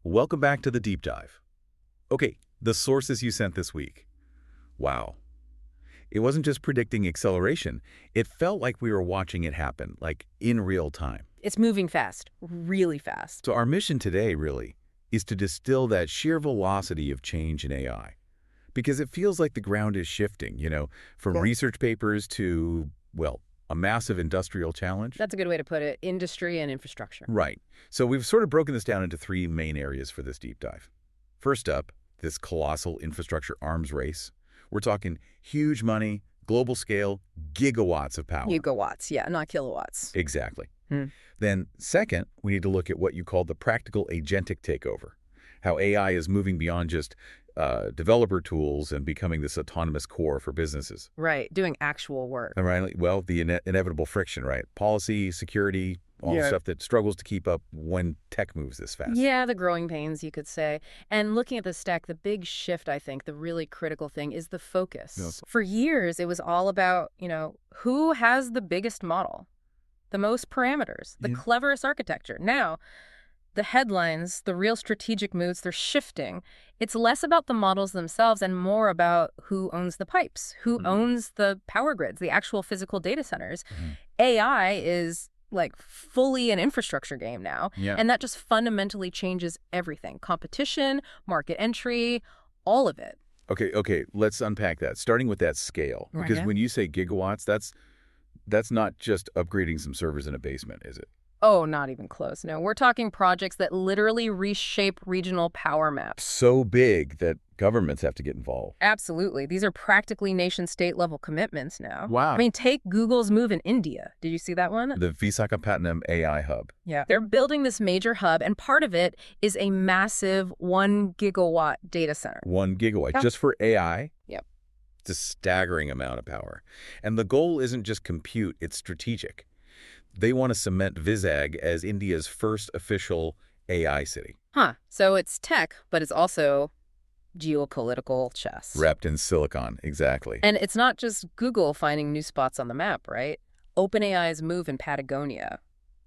Welcome back to the deep dive. Okay, the sources you sent this week. Wow. It wasn't just predicting acceleration. It felt like we were watching it happen, like in real time. It's moving fast, really fast. So our mission today, really, is to distill that sheer velocity of change in AI. Because it feels like the ground is shifting, from research papers to, well, a massive industrial challenge. That's a good way to put it. Industry and infrastructure. Right. So we've sort of broken this down into three main areas for this deep dive. First up, this colossal infrastructure arms race. We're talking huge money, global scale, gigawatts of power. Gigawatts, yeah, not kilowatts. Exactly. Then second, we need to look at what you call the practical agentic takeover, how AI is moving beyond just developer tools and becoming this autonomous core for businesses. Right, doing actual work. Right. Well, the inevitable friction, right? Policy, security, all the stuff that struggles to keep up when tech moves this fast. Yeah, the growing pains, you could say. And looking at the stack, the big shift, I think, the really critical thing is the focus. Yes. For years, it was all about, who has the biggest model, the most parameters, the cleverest architecture. Now, the headlines, the real strategic moves, they're shifting. It's less about the models themselves and more about who owns the pipes, who owns the power grids, the actual physical data centers. AI is like fully an infrastructure game now. And that just fundamentally changes everything. Competition, market entry, all of it. Okay, let's unpack that, starting with that scale. Because when you say gigawatts, that's not just upgrading some servers in a basement, is it? Oh, not even close. No, we're talking projects that literally reshape regional power maps. So big that governments have to get involved. Absolutely. These are practically nation-state level commitments now. Wow. I mean, take Google's move in India. Did you see that one? The Visakhapatnam AI hub. Yeah. They're building this major hub, and part of it is a massive 1 gigawatt data center. 1 gigawatt, just for AI? Yep. It's a staggering amount of power. And the goal isn't just compute, it's strategic. They want to cement Vizag as India's first official AI city. So it's tech, but it's also geopolitical chess. Wrapped in silicon, exactly. And it's not just Google finding new spots on the map, right? OpenAI's move in Patagonia.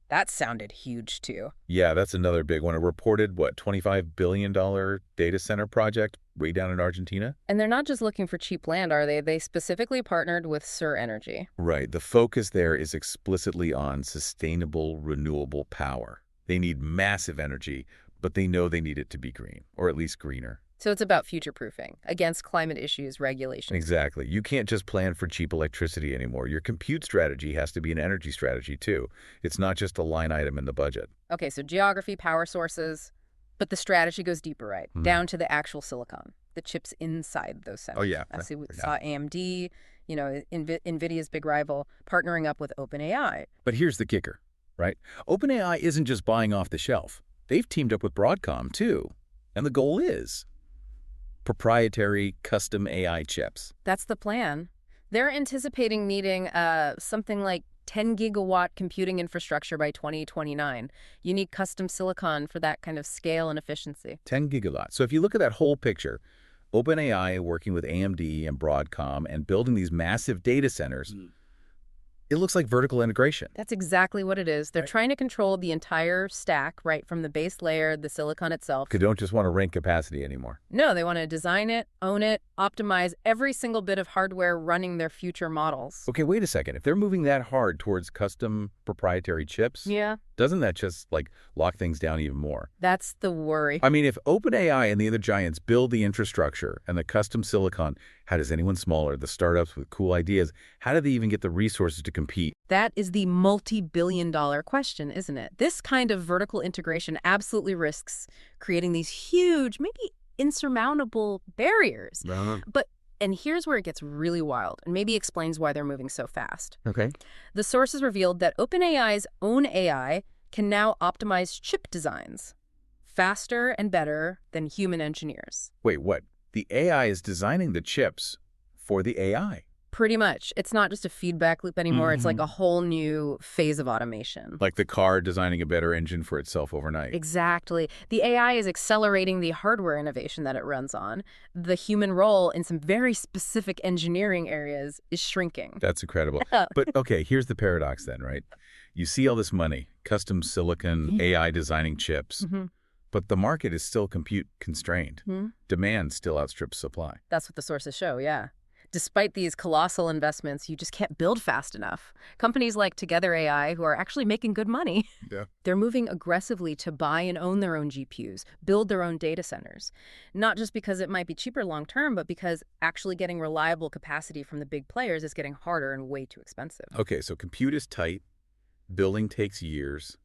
That sounded huge, too. Yeah, that's another big one. A reported, $25 billion data center project way down in Argentina? And they're not just looking for cheap land, are they? They specifically partnered with Sora Energy. Right. The focus there is explicitly on sustainable, renewable power. They need massive energy, but they know they need it to be green, or at least greener. So it's about future-proofing against climate issues, regulations. Exactly. You can't just plan for cheap electricity anymore. Your compute strategy has to be an energy strategy, too. It's not just a line item in the budget. Okay, so geography, power sources, but the strategy goes deeper, right? Down to the actual silicon, the chips inside those centers. Oh, yeah. I see. We saw AMD, NVIDIA's big rival, partnering up with OpenAI. But here's the kicker, right? OpenAI isn't just buying off the shelf. They've teamed up with Broadcom, too. And the goal is proprietary custom AI chips. That's the plan. They're anticipating needing something like 10 gigawatt computing infrastructure by 2029. You need custom silicon for that kind of scale and efficiency. 10 gigawatts. So if you look at that whole picture, OpenAI working with AMD and Broadcom and building these massive data centers, it looks like vertical integration. That's exactly what it is. They're trying to control the entire stack, right, from the base layer, the silicon itself. They don't just want to rent capacity anymore. No, they want to design it, own it, optimize every single bit of hardware running their future models. Okay, wait a second. If they're moving that hard towards custom proprietary chips, doesn't that just lock things down even more? That's the worry. I mean, if OpenAI and the other giants build the infrastructure and the custom silicon, how does anyone smaller, the startups with cool ideas, how do they even get the resources to compete? That is the multi-billion-dollar question, isn't it? This kind of vertical integration absolutely risks creating these huge, maybe insurmountable barriers. And here's where it gets really wild and maybe explains why they're moving so fast. Okay. The sources revealed that OpenAI's own AI can now optimize chip designs faster and better than human engineers. Wait, what? The AI is designing the chips for the AI? Pretty much. It's not just a feedback loop anymore. It's like a whole new phase of automation. Like the car designing a better engine for itself overnight. Exactly. The AI is accelerating the hardware innovation that it runs on. The human role in some very specific engineering areas is shrinking. That's incredible. But okay, here's the paradox then, right? You see all this money, custom silicon, AI designing chips. But the market is still compute constrained. Demand still outstrips supply. That's what the sources show, yeah. Despite these colossal investments, you just can't build fast enough. Companies like Together AI, who are actually making good money, they're moving aggressively to buy and own their own GPUs, build their own data centers. Not just because it might be cheaper long term, but because actually getting reliable capacity from the big players is getting harder and way too expensive. Okay, so compute is tight, building takes years.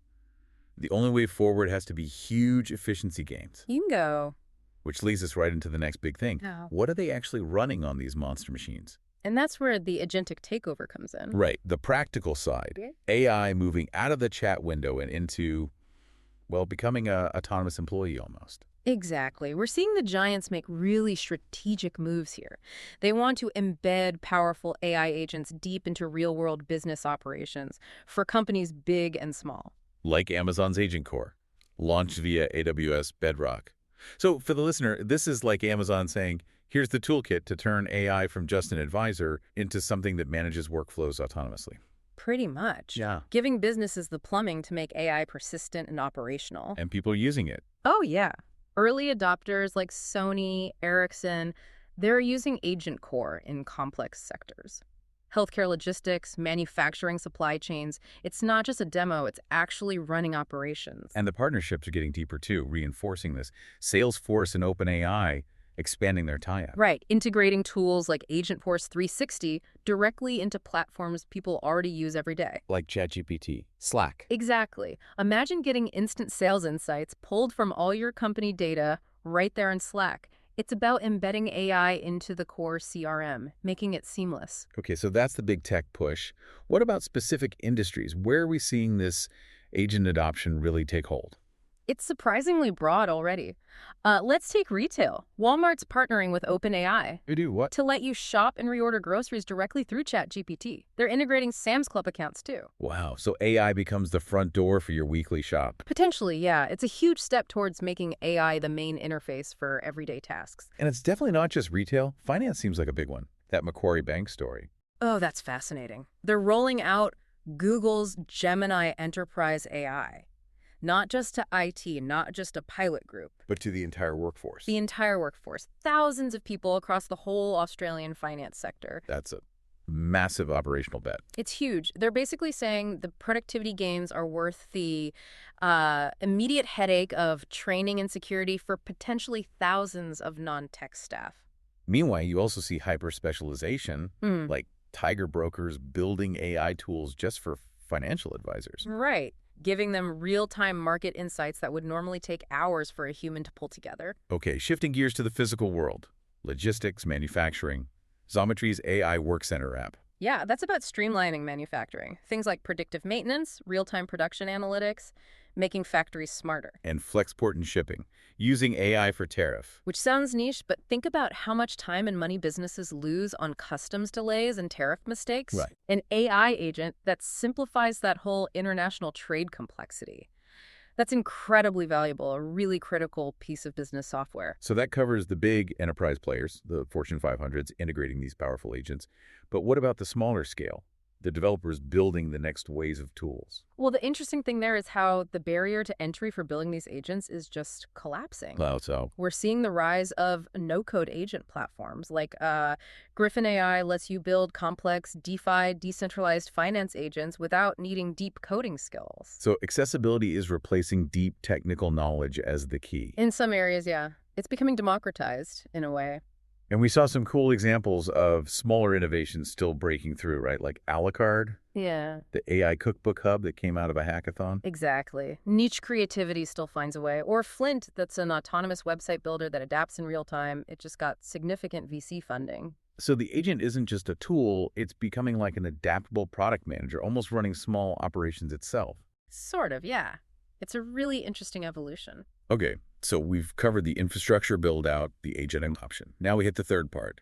The only way forward has to be huge efficiency gains. Bingo. Which leads us right into the next big thing. Oh. What are they actually running on these monster machines? And that's where the agentic takeover comes in. Right, the practical side. AI moving out of the chat window and into, well, becoming an autonomous employee almost. Exactly. We're seeing the giants make really strategic moves here. They want to embed powerful AI agents deep into real-world business operations for companies big and small. Like Amazon's Agent Core, launched via AWS Bedrock. So for the listener, this is like Amazon saying, here's the toolkit to turn AI from just an advisor into something that manages workflows autonomously. Pretty much. Yeah. Giving businesses the plumbing to make AI persistent and operational. And people are using it. Oh, yeah. Early adopters like Sony, Ericsson, they're using Agent Core in complex sectors. Healthcare logistics, manufacturing supply chains. It's not just a demo, it's actually running operations. And the partnerships are getting deeper too, reinforcing this. Salesforce and OpenAI expanding their tie-up. Right, integrating tools like Agentforce 360 directly into platforms people already use every day. Like ChatGPT, Slack. Exactly. Imagine getting instant sales insights pulled from all your company data right there in Slack. It's about embedding AI into the core CRM, making it seamless. Okay, so that's the big tech push. What about specific industries? Where are we seeing this agent adoption really take hold? It's surprisingly broad already. Let's take retail. Walmart's partnering with OpenAI. You do what? To let you shop and reorder groceries directly through ChatGPT. They're integrating Sam's Club accounts too. Wow, so AI becomes the front door for your weekly shop. Potentially, yeah. It's a huge step towards making AI the main interface for everyday tasks. And it's definitely not just retail. Finance seems like a big one. That Macquarie Bank story. Oh, that's fascinating. They're rolling out Google's Gemini Enterprise AI. Not just to IT, not just a pilot group. But to the entire workforce. The entire workforce. Thousands of people across the whole Australian finance sector. That's a massive operational bet. It's huge. They're basically saying the productivity gains are worth the immediate headache of training and security for potentially thousands of non-tech staff. Meanwhile, you also see hyper-specialization, like tiger brokers building AI tools just for financial advisors. Right. Giving them real-time market insights that would normally take hours for a human to pull together. Okay, shifting gears to the physical world. Logistics, manufacturing. Xometry's AI Work Center app. Yeah, that's about streamlining manufacturing. Things like predictive maintenance, real-time production analytics, making factories smarter. And Flexport and shipping, using AI for tariff. Which sounds niche, but think about how much time and money businesses lose on customs delays and tariff mistakes. Right. An AI agent that simplifies that whole international trade complexity. That's incredibly valuable, a really critical piece of business software. So that covers the big enterprise players, the Fortune 500s, integrating these powerful agents. But what about the smaller scale? The developers building the next waves of tools. Well, the interesting thing there is how the barrier to entry for building these agents is just collapsing. So We're seeing the rise of no-code agent platforms like Griffin AI lets you build complex DeFi decentralized finance agents without needing deep coding skills. So accessibility is replacing deep technical knowledge as the key. In some areas, yeah. It's becoming democratized in a way. And we saw some cool examples of smaller innovations still breaking through, right? Like Alucard, Yeah, the AI cookbook hub that came out of a hackathon. exactly. Niche creativity still finds a way. Or Flint, that's an autonomous website builder that adapts in real time. It just got significant VC funding. So the agent isn't just a tool, it's becoming like an adaptable product manager, almost running small operations itself. Sort of, yeah. It's a really interesting evolution. Okay, so we've covered the infrastructure build-out, the agent adoption. Now we hit the third part,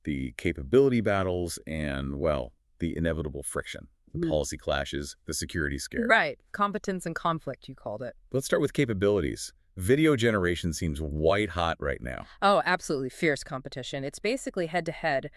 the capability battles and, well, the inevitable friction, the policy clashes, the security scare. Right. Competence and conflict, you called it. Let's start with capabilities. Video generation seems white hot right now. Oh, absolutely fierce competition. It's basically head-to-head.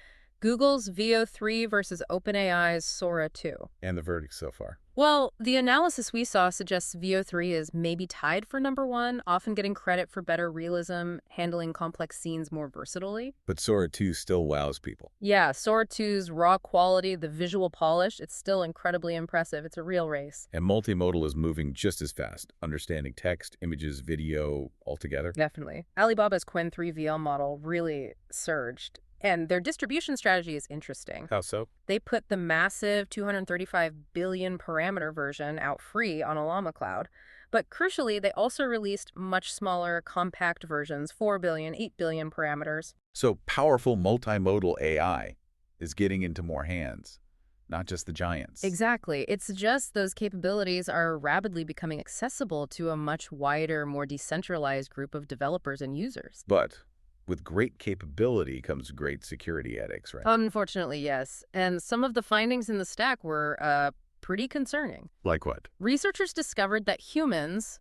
Google's VO3 versus OpenAI's Sora 2. And the verdict so far. Well, the analysis we saw suggests VO3 is maybe tied for #1, often getting credit for better realism, handling complex scenes more versatilely. But Sora 2 still wows people. Yeah, Sora 2's raw quality, the visual polish, it's still incredibly impressive. It's a real race. And multimodal is moving just as fast, understanding text, images, video altogether. Definitely. Alibaba's Qwen 3 VL model really surged. And their distribution strategy is interesting. How so? They put the massive 235 billion parameter version out free on Llama Cloud. But crucially, they also released much smaller, compact versions, 4 billion, 8 billion parameters. So powerful multimodal AI is getting into more hands, not just the giants. Exactly. It suggests those capabilities are rapidly becoming accessible to a much wider, more decentralized group of developers and users. But with great capability comes great security headaches, right? Unfortunately, yes. And some of the findings in the stack were pretty concerning. Like what? Researchers discovered that humans,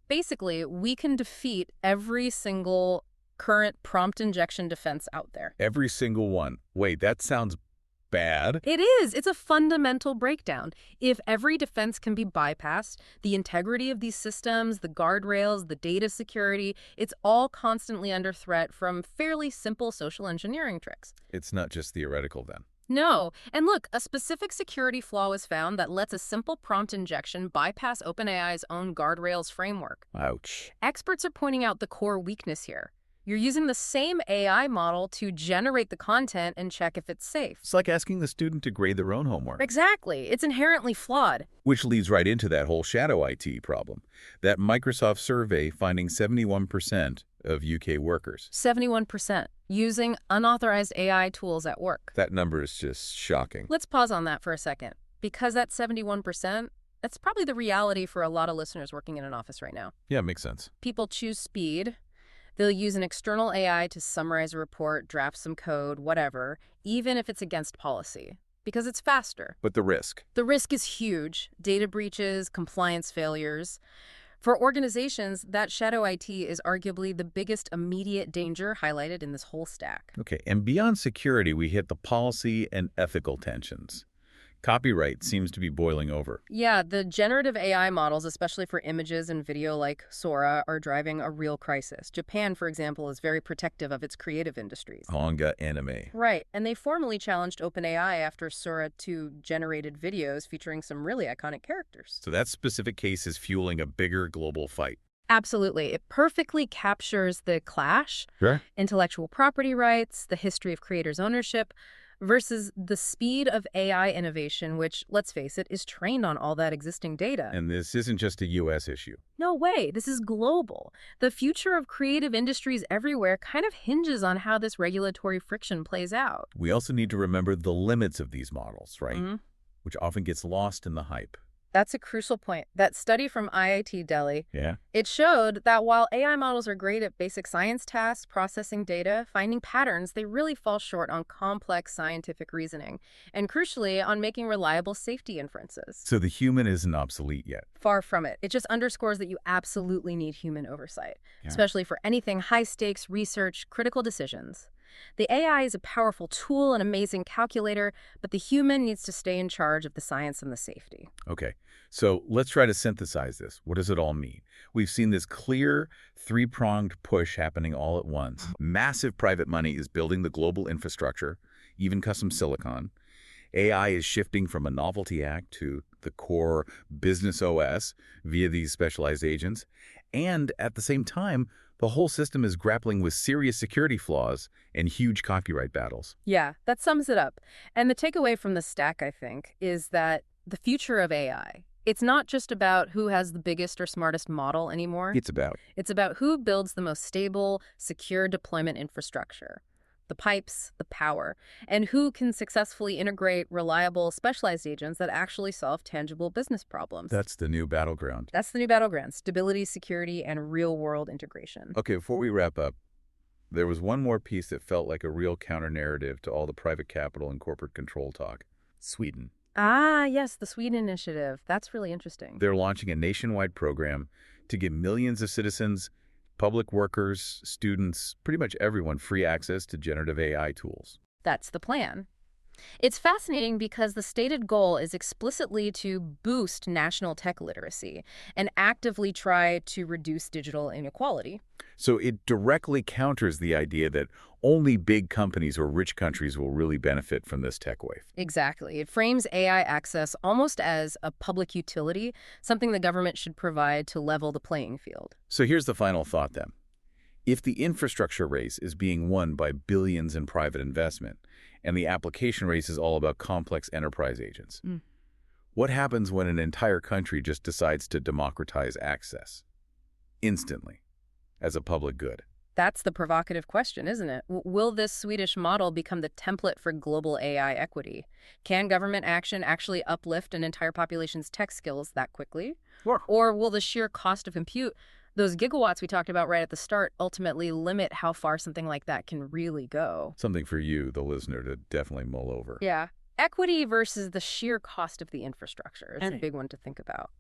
basically, we can defeat every single current prompt injection defense out there. Every single one. Wait, that sounds bad. It is. It's a fundamental breakdown. If every defense can be bypassed, the integrity of these systems, the guardrails, the data security, it's all constantly under threat from fairly simple social engineering tricks. It's not just theoretical then. No. And look, a specific security flaw was found that lets a simple prompt injection bypass OpenAI's own guardrails framework. Ouch. Experts are pointing out the core weakness here. You're using the same AI model to generate the content and check if it's safe. It's like asking the student to grade their own homework. Exactly. It's inherently flawed. Which leads right into that whole shadow IT problem. That Microsoft survey finding 71% of UK workers. 71% using unauthorized AI tools at work. That number is just shocking. Let's pause on that for a second. Because that's 71%, that's probably the reality for a lot of listeners working in an office right now. Yeah, makes sense. People choose speed. They'll use an external AI to summarize a report, draft some code, whatever, even if it's against policy, because it's faster. But the risk? The risk is huge. Data breaches, compliance failures. For organizations, that shadow IT is arguably the biggest immediate danger highlighted in this whole stack. Okay, and beyond security, we hit the policy and ethical tensions. Copyright seems to be boiling over. Yeah, the generative AI models, especially for images and video like Sora, are driving a real crisis. Japan, for example, is very protective of its creative industries. Manga, anime. Right, and they formally challenged OpenAI after Sora 2 generated videos featuring some really iconic characters. So that specific case is fueling a bigger global fight. Absolutely. It perfectly captures the clash, Sure. intellectual property rights, the history of creators' ownership, versus the speed of AI innovation, which, let's face it, is trained on all that existing data. And this isn't just a U.S. issue. No way. This is global. The future of creative industries everywhere kind of hinges on how this regulatory friction plays out. We also need to remember the limits of these models, right? Mm-hmm. Which often gets lost in the hype. That's a crucial point. That study from IIT Delhi, Yeah? it showed that while AI models are great at basic science tasks, processing data, finding patterns, they really fall short on complex scientific reasoning, and crucially, on making reliable safety inferences. So the human isn't obsolete yet. Far from it. It just underscores that you absolutely need human oversight, Yeah. especially for anything high-stakes research, critical decisions. The AI is a powerful tool, an amazing calculator, but the human needs to stay in charge of the science and the safety. Okay, so let's try to synthesize this. What does it all mean? We've seen this clear, three-pronged push happening all at once. Massive private money is building the global infrastructure, even custom silicon. AI is shifting from a novelty act to the core business OS via these specialized agents. And at the same time, the whole system is grappling with serious security flaws and huge copyright battles. Yeah, that sums it up. And the takeaway from the stack, I think, is that the future of AI, it's not just about who has the biggest or smartest model anymore. It's about who builds the most stable, secure deployment infrastructure. The pipes, the power, and who can successfully integrate reliable, specialized agents that actually solve tangible business problems. That's the new battleground. That's the new battleground: stability, security, and real-world integration. Okay, before we wrap up, there was one more piece that felt like a real counter-narrative to all the private capital and corporate control talk. Sweden. Ah, yes, the Sweden initiative. That's really interesting. They're launching a nationwide program to give millions of citizens, public workers, students, pretty much everyone free access to generative AI tools. That's the plan. It's fascinating because the stated goal is explicitly to boost national tech literacy and actively try to reduce digital inequality. So it directly counters the idea that only big companies or rich countries will really benefit from this tech wave. Exactly. It frames AI access almost as a public utility, something the government should provide to level the playing field. So here's the final thought then. If the infrastructure race is being won by billions in private investment, and the application race is all about complex enterprise agents, what happens when an entire country just decides to democratize access instantly as a public good? That's the provocative question, isn't it? Will this Swedish model become the template for global AI equity? Can government action actually uplift an entire population's tech skills that quickly? Sure. Or will the sheer cost of compute, those gigawatts we talked about right at the start, ultimately limit how far something like that can really go? Something for you, the listener, to definitely mull over. Yeah. Equity versus the sheer cost of the infrastructure is a big one to think about.